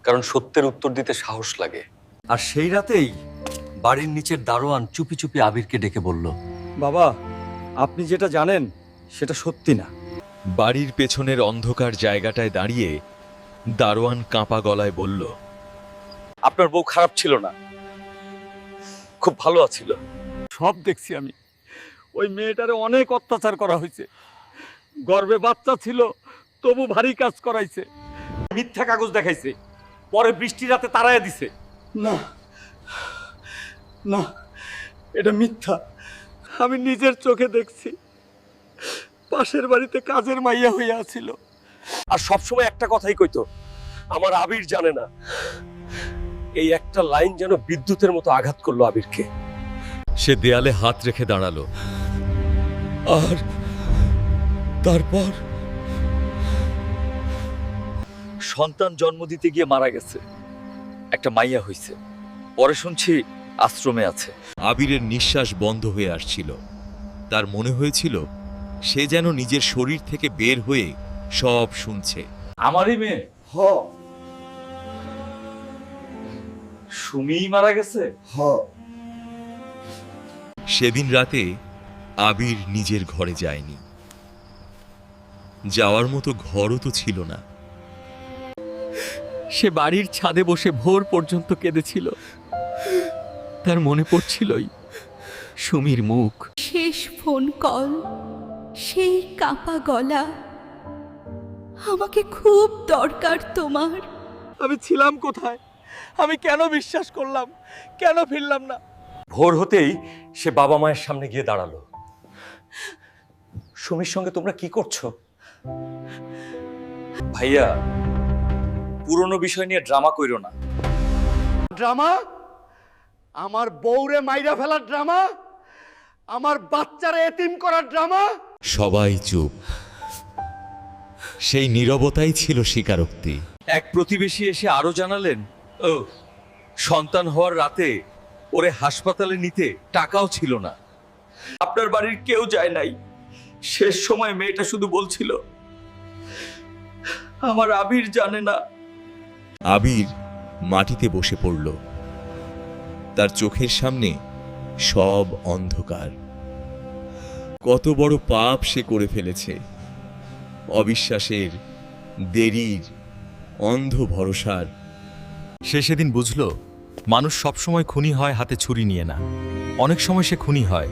কারণ সত্যের উত্তর দিতে সাহস লাগে। আর সেই রাতেই বাড়ির নিচের দারোয়ান চুপি চুপি আবিরকে ডেকে বলল, বাবা, আপনি যেটা জানেন সেটা সত্যি না। বাড়ির পেছনের অন্ধকার জায়গাটায় দাঁড়িয়ে দারোয়ান কাঁপা গলায় বলল, আপনার বউ খারাপ ছিল না, খুব ভালো আছিল। সব দেখছি আমি। ওই মেয়েটারে অনেক অত্যাচার করা হয়েছে, গর্ভে বাচ্চা ছিল তবু ভারী কাজ করাইছে, মিথ্যা কাগজ দেখাইছে, পরে বৃষ্টি রাতে তাড়াইয়া দিছে। না না, এটা মিথ্যা। আমি নিজের চোখে দেখছি, পাশের বাড়িতে কাজের মাইয়া হইয়া আছিল। আর সবসময় একটা কথাই কইতো, আমার আবির জানে না। এই একটা লাইন যেন বিদ্যুতের মতো আঘাত করলো আবিরকে। সে দেয়ালে হাত রেখে দাঁড়ালো। আর তারপর সন্তান জন্ম দিতে গিয়ে মারা গেছে, একটা মাইয়া হইছে, পরে শুনছি আশ্রমে আছে। আবিরের নিঃশ্বাস বন্ধ হয়ে আসছিল। তার মনে হয়েছিল সে যেন নিজের শরীর থেকে বের হয়ে সব শুনছে। আমারই মেয়ে? সুমি মারা গেছে? সেদিন রাতে আবির নিজের ঘরে যায়নি। যাওয়ার মতো ঘরও তো ছিল না। সে বাড়ির ছাদে বসে ভোর পর্যন্ত কেঁদেছিল। তার মনে পড়ছিলই সুমির মুখ, শেষ ফোন কল, সেই কাঁপা গলা, আমাকে খুব দরকার তোমার। আমি ছিলাম কোথায়? আমি কেন বিশ্বাস করলাম? কেন ফিরলাম না? ভোর হতেই সে বাবা মায়ের সামনে গিয়ে দাঁড়ালো। সুমির সঙ্গে তোমরা কি করছো? ভাইয়া, পুরনো বিষয় নিয়ে ড্রামা কইরো না। ড্রামা? আমার বউরে মাইরা ফেলার ড্রামা? আমার বাচ্চারে এতিম করার ড্রামা? সবাই চুপ। সেই নীরবতাই ছিল স্বীকারোক্তি। এক প্রতিবেশী এসে আরো জানালেন, ও সন্তান হওয়ার রাতে ওরে হাসপাতালে নিতে টাকাও ছিল না। আপনার বাড়ির কেউ যায় নাই। শেষ সময় মেয়েটা শুধু বলছিল, আমার আবির জানে না। আবির মাটিতে বসে পড়ল। তার চোখের সামনে সব অন্ধকার। কত বড় পাপ সে করে ফেলেছে। অবিশ্বাসের, দেরির, অন্ধ ভরসার। সে সেদিন বুঝল মানুষ সবসময় খুনি হয় হাতে ছুরি নিয়ে না। অনেক সময় সে খুনি হয়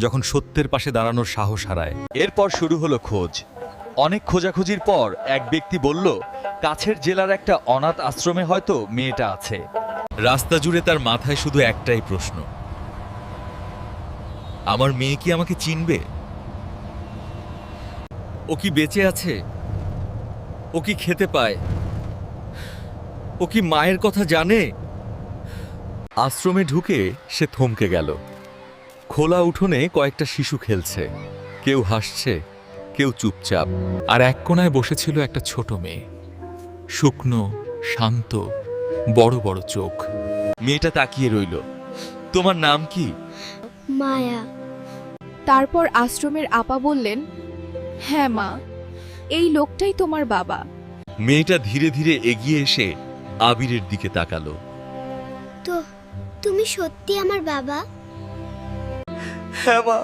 যখন সত্যের পাশে দাঁড়ানোর সাহস হারায়। এরপর শুরু হলো খোঁজ। অনেক খোঁজাখুঁজির পর এক ব্যক্তি বলল, কাছের জেলার একটা অনাথ আশ্রমে হয়তো মেয়েটা আছে। রাস্তা জুড়ে তার মাথায় শুধু একটাই প্রশ্ন, আমার মেয়ে কি আমাকে চিনবে? ও কি বেঁচে আছে? ও কি খেতে পায়? ও কি মায়ের কথা জানে? আশ্রমে ঢুকে সে থমকে গেল। খোলা উঠোনে কয়েকটা শিশু খেলছে, কেউ হাসছে, কেউ চুপচাপ। আর এক কোণায় বসেছিল একটা ছোট মেয়ে, শুকনো, শান্ত, বড় বড় চোখ। মেয়েটা তাকিয়ে রইল। তোমার নাম কি? মায়া। তারপর আশ্রমের আপা বললেন, হ্যাঁ মা, এই লোকটাই তোমার বাবা। মেয়েটা ধীরে ধীরে এগিয়ে এসে আবিরের দিকে তাকালো। তো তুমি সত্যি আমার বাবা? হ্যাঁ মা,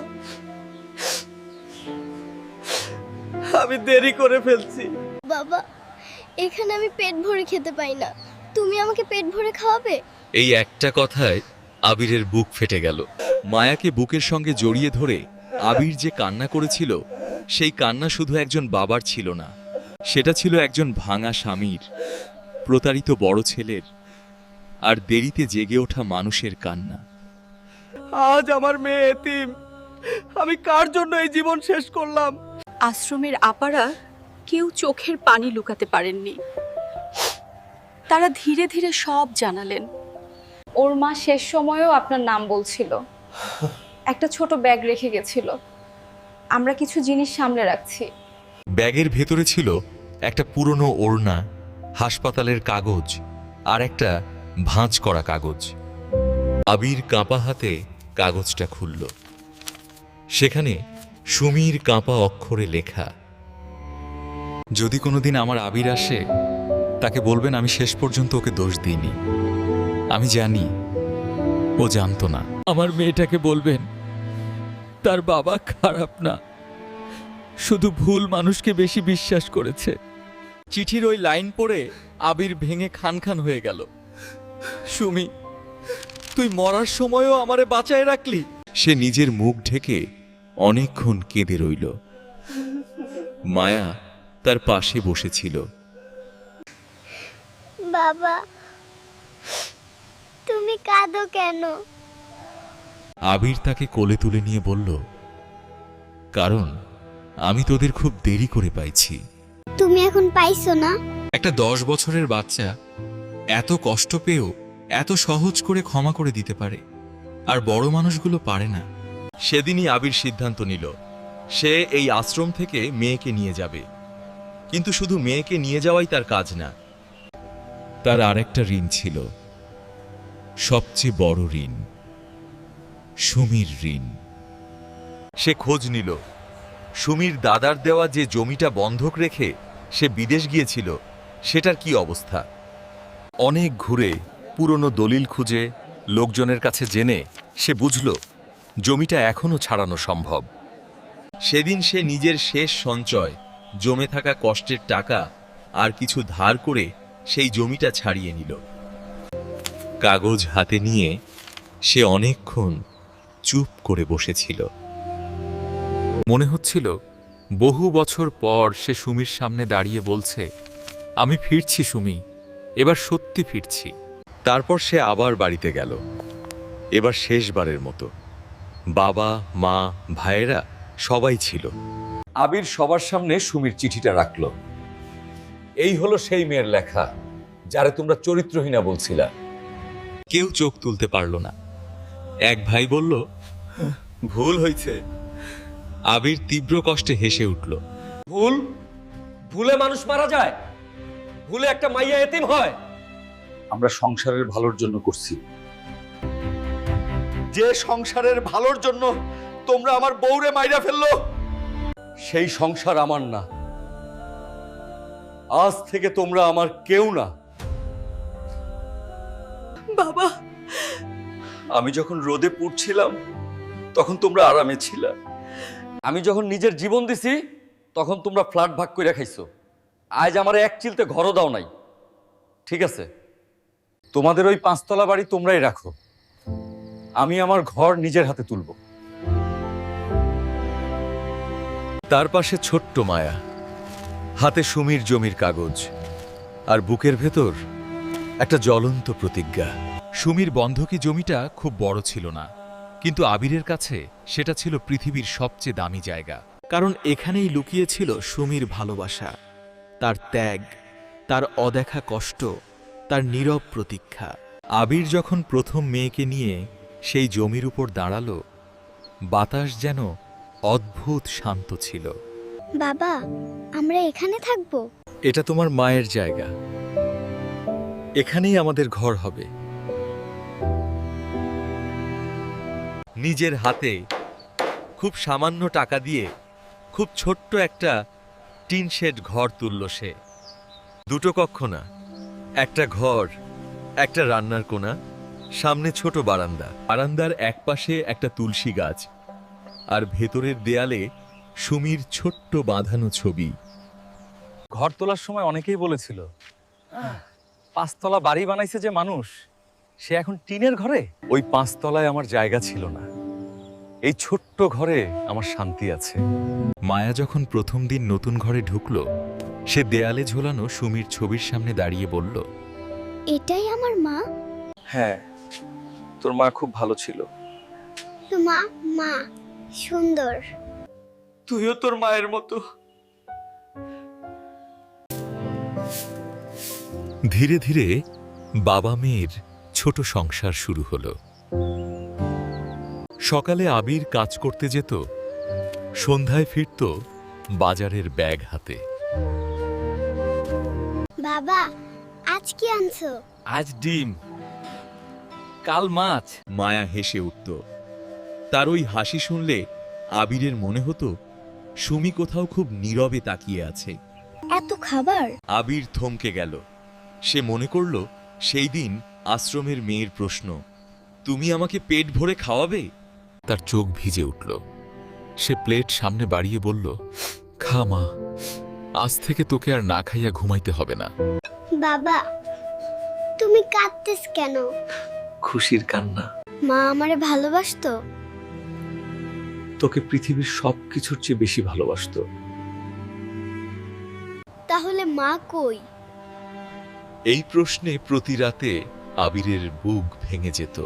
আমি দেরি করে ফেলছি। বাবা, এখানে আমি পেট ভরে খেতে পাই না, তুমি আমাকে পেট ভরে খাওয়াবে? এই একটা কথায় আবিরের বুক ফেটে গেল। মায়াকে বুকের সঙ্গে জড়িয়ে ধরে আবির যে কান্না করেছিল, সেই কান্না শুধু একজন বাবার ছিল না, সেটা ছিল একজন ভাঙা স্বামীর, প্রতারিত বড় ছেলের, আর দেরিতে জেগে ওঠা মানুষের কান্না। আজ আমার মেয়ে এতিম। আমি কার জন্য এই জীবন শেষ করলাম? আশ্রমের আপারা কেউ চোখের পানি লুকাতে পারেননি। তারা ধীরে ধীরে সব জানালেন। ওর মা শেষ সময়েও আপনার নাম বলছিল, একটা ছোট ব্যাগ রেখে গেছিল। আমরা কিছু জিনিস সামনে রাখছি। ব্যাগের ভেতরে ছিল একটা পুরনো ওড়না, হাসপাতালের কাগজ আর একটা ভাঁজ করা কাগজ। আবির কাঁপা হাতে কাগজটা খুলল। সেখানে সুমির কাঁপা অক্ষরে লেখা, যদি কোনোদিন আমার আবির আসে তাকে বলবেন আমি শেষ পর্যন্ত ওকে দোষ দিইনি। আমি জানি ও জানতো না। আমার মেয়েটাকে বলবেন তার বাবা খারাপ না, শুধু ভুল মানুষকে বেশি বিশ্বাস করেছে। চিঠির ওই লাইন পড়ে আবির ভেঙে খান খান হয়ে গেল। সুমি, তুই মরার সময়ও আমারে বাঁচায় রাখলি। সে নিজের মুখ ঢেকে অনেকক্ষণ কেঁদে রইল। মায়া তার পাশে বসেছিল। বাবা, তুমি কাঁদো কেন? আবির তাকে কোলে তুলে নিয়ে বলল, কারণ আমি তোদের খুব দেরি করে পাইছি। তুমি এখন পাইছো না? একটা 10 বছরের বাচ্চা এত কষ্ট পেয়েও এত সহজ করে ক্ষমা করে দিতে পারে, আর বড় মানুষগুলো পারে না। সেদিনই আবির সিদ্ধান্ত নিল সে এই আশ্রম থেকে মেয়েকে নিয়ে যাবে। কিন্তু শুধু মেয়েকে নিয়ে যাওয়াই তার কাজ না, তার আরেকটা ঋণ ছিল, সবচেয়ে বড় ঋণ, সুমির ঋণ। সে খোঁজ নিল সুমির দাদার দেওয়া যে জমিটা বন্ধক রেখে সে বিদেশ গিয়েছিল সেটার কি অবস্থা। অনেক ঘুরে পুরনো দলিল খুঁজে লোকজনের কাছে জেনে সে বুঝল জমিটা এখনো ছাড়ানো সম্ভব। সেদিন সে নিজের শেষ সঞ্চয়, জমে থাকা কষ্টের টাকা আর কিছু ধার করে সেই জমিটা ছাড়িয়ে নিল। কাগজ হাতে নিয়ে সে অনেকক্ষণ চুপ করে বসেছিল। মনে হচ্ছিল বহু বছর পর সে সুমির সামনে দাঁড়িয়ে বলছে, আমি ফিরছি সুমি, এবার সত্যি ফিরছি। তারপর সে আবার বাড়িতে গেল, এবার শেষবারের মতো। বাবা, মা, ভাইয়েরা সবাই ছিল। আবির সবার সামনে সুমির চিঠিটা রাখল। এই হলো সেই মেয়ের লেখা যারে তোমরা চরিত্রহীনা বলছিলা। কেউ চোখ তুলতে পারল না। এক ভাই বলল, ভুল হয়েছে। আবির তীব্র কষ্টে হেসে উঠল। ভুলে মানুষ মারা যায়? ভুলে একটা মাইয়া এতিম হয়? আমরা সংসারের ভালোর জন্য করছি। যে সংসারের ভালোর জন্য তোমরা আমার বউরে মাইরা ফেললো, সেই সংসার আমার না। আজ থেকে তোমরা আমার কেউ না। বাবা, আমি যখন রোদে পুড়ছিলাম তখন তোমরা আরামে ছিলা। আমি যখন নিজের জীবন দিছি তখন তোমরা ফ্ল্যাট ভাগ করে খাইছো। আজ আমার এক চিলতে ঘরও দাও নাই। ঠিক আছে, তোমাদের ওই 5 তলা বাড়ি তোমরাই রাখো, আমি আমার ঘর নিজের হাতে তুলব। তার পাশে ছোট্ট মায়া, হাতে সুমির জমির কাগজ, আর বুকের ভেতর একটা জ্বলন্ত প্রতিজ্ঞা। সুমির বন্ধকি জমিটা খুব বড় ছিল না, কিন্তু আবিরের কাছে সেটা ছিল পৃথিবীর সবচেয়ে দামি জায়গা। কারণ এখানেই লুকিয়ে ছিল সুমির ভালোবাসা, তার ত্যাগ, তার অদেখা কষ্ট, তার নীরব প্রতীক্ষা। আবির যখন প্রথম মেয়েকে নিয়ে সেই জমির উপর দাঁড়ালো, বাতাস যেন অদ্ভুত শান্ত ছিল। বাবা, আমরা এখানে থাকবো? এটা তোমার মায়ের জায়গা, এখানেই আমাদের ঘর হবে। নিজের হাতে খুব সামান্য টাকা দিয়ে খুব ছোট্ট একটা টিন শেড ঘর তুলল সে। 2 কক্ষ না, একটা ঘর, একটা রান্নার কোণা, সামনে ছোট বারান্দা। বারান্দার একপাশে একটা তুলসী গাছ, আর ভেতরের দেয়ালে সুমির ছোট্ট বাঁধানো ছবি। ঘর তোলার সময় অনেকেই বলেছিল 5 তলা বাড়ি বানাইছে যে মানুষ, সে এখন টিনের ঘরে। ওই 5 তলায় আমার জায়গা ছিল না, এই ছোট্ট ঘরে আমার শান্তি আছে। মায়া যখন প্রথম দিন নতুন ঘরে ঢুকল, সে দেয়ালে ঝোলানো সুমির ছবির সামনে দাঁড়িয়ে বলল, এটাই আমার মা? হ্যাঁ, তোর মা খুব ভালো ছিল। মা, মা সুন্দর। তুইও তোর মায়ের মতো। ধীরে ধীরে বাবা মেয়ের ছোট সংসার শুরু হলো। সকালে আবির কাজ করতে যেত, সন্ধ্যায় ফিরত বাজারের ব্যাগ হাতে। বাবা, আজ কি আনছো? আজ ডিম, কাল মাছ। মায়া হেসে উঠত। তার ওই হাসি শুনলে আবিরের মনে হতো সুমি কোথাও খুব নীরবে তাকিয়ে আছে। এত খাবার? আবির থমকে গেল। সে মনে করল সেই দিন আশ্রমের মেয়ের প্রশ্ন, তুমি আমাকে পেট ভরে খাওয়াবে? তার চোখ ভিজে উঠল। সে প্লেট সামনে বাড়িয়ে বলল, খা মা, আজ থেকে তোকে আর না খাইয়া ঘুমাইতে হবে না। বাবা, তুমি কাঁদতেছ কেন? খুশির কান্না। মা আমারে ভালোবাসতো? তোকে পৃথিবীর সবকিছুর চেয়ে বেশি ভালোবাসতো। তাহলে মা কই? এই প্রশ্নে প্রতি রাতে আবিরের বুক ভেঙে যেত।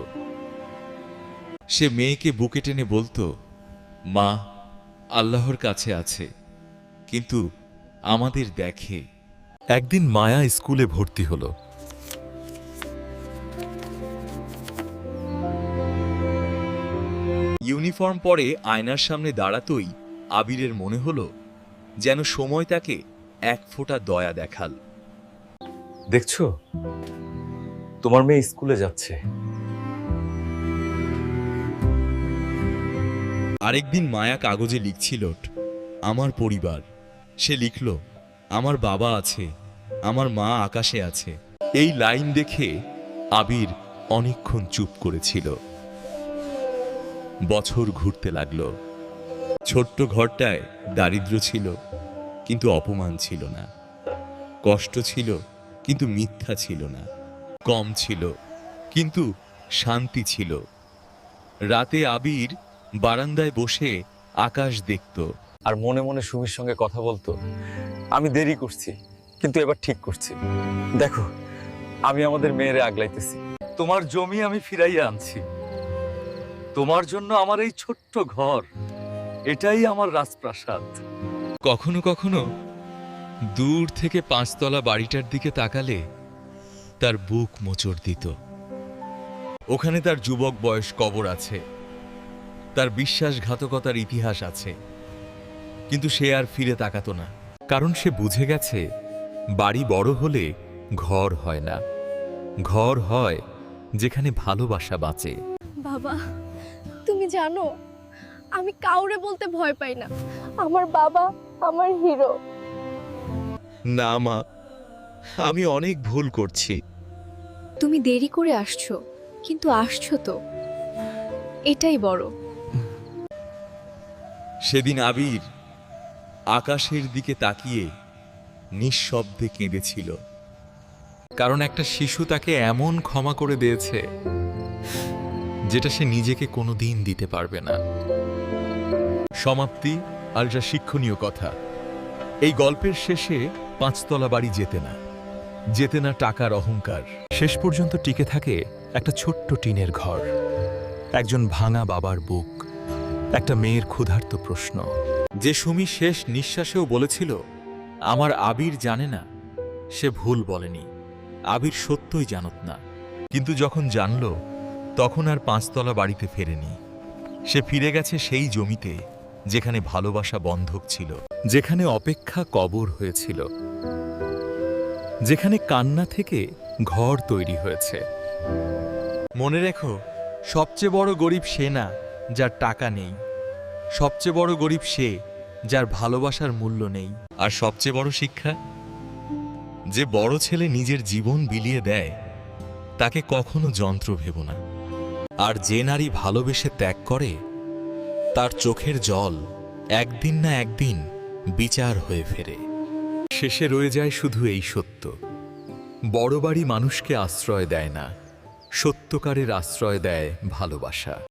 সে মেয়েকে বুকে টেনে বলতো, মা আল্লাহর কাছে আছে, কিন্তু আমাদের দেখে। একদিন মায়া স্কুলে ভর্তি হলো। ইউনিফর্ম পরে আয়নার সামনে দাঁড়াতই আবিরের মনে হলো যেন সময় তাকে এক ফোঁটা দয়া দেখাল। দেখছো, তোমার মেয়ে স্কুলে যাচ্ছে। আরেকদিন মায়া কাগজে লিখছিল, আমার পরিবার। সে লিখল, আমার বাবা আছে, আমার মা আকাশে আছে। এই লাইন দেখে আবির অনেকক্ষণ চুপ করেছিল। বছর ঘুরতে লাগলো। ছোট্ট ঘরটায় দারিদ্র্য ছিল, কিন্তু অপমান ছিল না। কষ্ট ছিল, কিন্তু মিথ্যা ছিল না। কম ছিল, কিন্তু শান্তি ছিল। রাতে আবির বারান্দায় বসে আকাশ দেখত আর মনে মনে সুমির সঙ্গে কথা বলতো, আমি দেরি করছি, কিন্তু এবার ঠিক করছি। দেখো, আমি আমাদের মেয়েরে আগলাইতেছি। তোমার জমি আমি ফিরাইয়া আনছি। তোমার জন্য আমার এই ছোট্ট ঘর, এটাই আমার রাজপ্রাসাদ। কখনো কখনো দূর থেকে 5 তলা বাড়িটার দিকে তাকালে তার বুক মোচড় দিত। ওখানে তার যুবক বয়স কবর আছে, তার বিশ্বাসঘাতকতার ইতিহাস আছে, কিন্তু সে আর ফিরে তাকাতো না। কারণ সে বুঝে গেছে, বাড়ি বড় হলে ঘর হয় না, ঘর হয় যেখানে ভালোবাসা বাঁচে। বাবা, তুমি জানো আমি কাউরে বলতে ভয় পাই না। আমার বাবা আমার হিরো। না মা, আমি অনেক ভুল করছি। তুমি দেরি করে আসছো, কিন্তু আসছো তো, এটাই বড়। সেদিন আবির আকাশের দিকে তাকিয়ে নিঃশব্দে কেঁদেছিল। কারণ একটা শিশু তাকে এমন ক্ষমা করে দিয়েছে যেটা সে নিজেকে কোনোদিন দিতে পারবে না। সমাপ্তি আর যা শিক্ষণীয় কথা, এই গল্পের শেষে 5 তলা বাড়ি যেতে না, যেতে না টাকার অহংকার। শেষ পর্যন্ত টিকে থাকে একটা ছোট্ট টিনের ঘর, একজন ভাঙা বাবার বুক, একটা মেয়ের ক্ষুধার্ত প্রশ্ন। যে সুমি শেষ নিঃশ্বাসেও বলেছিল, আমার আবির জানে না, সে ভুল বলেনি। আবির সত্যই জানত না, কিন্তু যখন জানল তখন আর 5 তলা বাড়িতে ফেরেনি। সে ফিরে গেছে সেই জমিতে যেখানে ভালোবাসা বন্ধক ছিল, যেখানে অপেক্ষা কবর হয়েছিল, যেখানে কান্না থেকে ঘর তৈরি হয়েছে। মনে রেখো, সবচেয়ে বড় গরিব সে না যার টাকা নেই, সবচেয়ে বড় গরিব সে যার ভালোবাসার মূল্য নেই। আর সবচেয়ে বড় শিক্ষা, যে বড় ছেলে নিজের জীবন বিলিয়ে দেয় তাকে কখনো যন্ত্র ভেবো না। আর যে নারী ভালোবেসে ত্যাগ করে তার চোখের জল একদিন না একদিন বিচার হয়ে ফেরে। শেষে রয়ে যায় শুধু এই সত্য, বড় বাড়ি মানুষকে আশ্রয় দেয় না, সত্যকারের আশ্রয় দেয় ভালোবাসা।